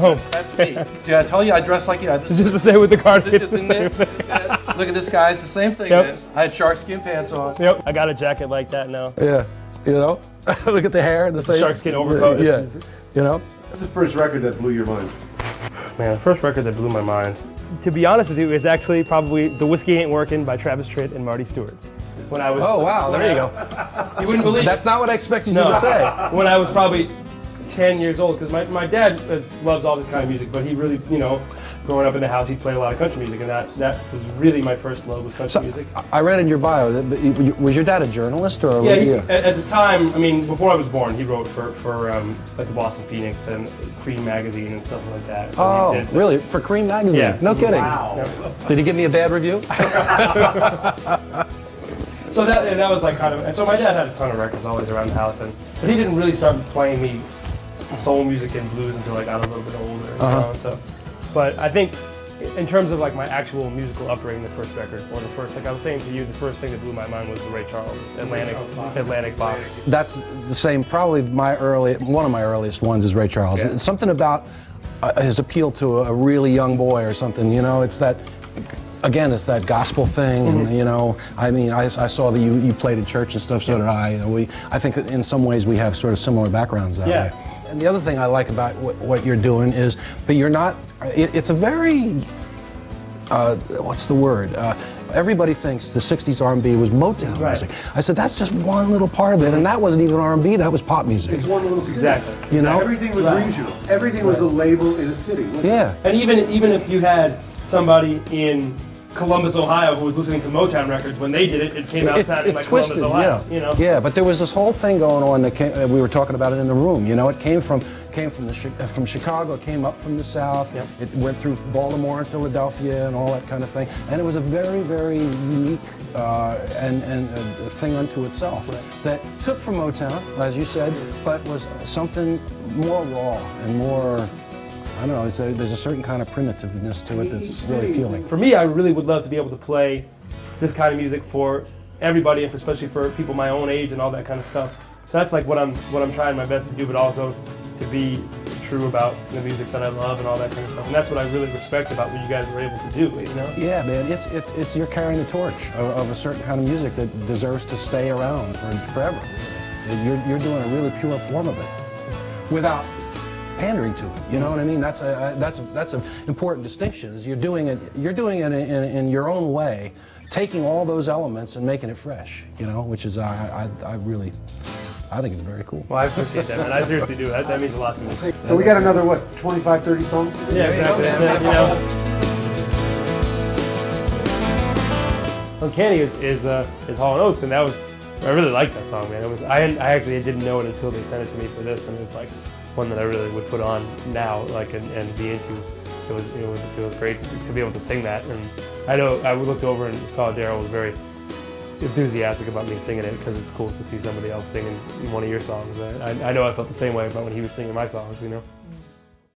Oh. That's me. See, I tell you, I dress like you. It's just the same with the cars. It's in there. Look at this guy. It's the same thing, Yep. man. I had shark skin pants on. Yep, I got a jacket like that now. Yeah, you know? Look at the hair. The same. Sharkskin overcoat. Yeah, you know? What's the first record that blew your mind? Man, the first record that blew my mind, to be honest with you, is actually probably The Whiskey Ain't Workin' by Travis Tritt and Marty Stewart. When I was, Oh, wow, there you go. You wouldn't believe That's it. not what I expected you to say. When I was probably 10 years old, because my dad loves all this kind of music, but he really, growing up in the house, he played a lot of country music, and that was really my first love with country music. I read in your bio that was your dad a journalist or? Yeah, at the time, I mean, before I was born, he wrote for like the Boston Phoenix and Cream magazine and stuff like that. So Oh, he did, really? For Cream magazine? Yeah. No kidding. Wow. Did he give me a bad review? So that was like kind of, and so my dad had a ton of records always around the house, but he didn't really start playing me soul music and blues until I got a little bit older. So, but I think in terms of like my actual musical upbringing, the first record, or the first, like I was saying to you, the first thing that blew my mind was the Ray Charles Atlantic box. That's the same, probably one of my earliest ones is Ray Charles. Yeah. It's something about his appeal to a really young boy or something, it's that, again, it's that gospel thing, and I mean, I saw that you played in church and stuff, so did I. I think in some ways we have sort of similar backgrounds that way. And the other thing I like about what you're doing is, but you're not, it's a very, what's the word? Everybody thinks the 60s R&B was Motown music. I said, that's just one little part of it, and that wasn't even R&B, that was pop music. It's one little city. Exactly. Everything was regional. Everything was a label in a city. Yeah. And even if you had somebody in Columbus, Ohio, who was listening to Motown records, when they did it, it came out sounding like twisted, Columbus, Ohio. Yeah, but there was this whole thing going on that we were talking about it in the room. It came from Chicago, it came up from the South. Yep. It went through Baltimore and Philadelphia and all that kind of thing. And it was a very, very unique and a thing unto itself that took from Motown, as you said, but was something more raw and more. I don't know, there's a certain kind of primitiveness to it that's really appealing. For me, I really would love to be able to play this kind of music for everybody, and especially for people my own age and all that kind of stuff. So that's like what I'm trying my best to do, but also to be true about the music that I love and all that kind of stuff. And that's what I really respect about what you guys were able to do, Yeah, man, it's you're carrying the torch of a certain kind of music that deserves to stay around forever. You're doing a really pure form of it, without pandering to it. You know what I mean? That's an important distinction. Is you're doing it in your own way, taking all those elements and making it fresh. Which is I think it's very cool. Well, I appreciate that, man. I seriously do. That means a lot to me. So we got another 25, 30 songs? Yeah, exactly. Uncanny is Hall & Oates, and I really liked that song, man. I actually didn't know it until they sent it to me for this, and it's like one that I really would put on now, like and be into. It was great to be able to sing that, and I looked over and saw Daryl was very enthusiastic about me singing it because it's cool to see somebody else singing one of your songs. I know I felt the same way about when he was singing my songs,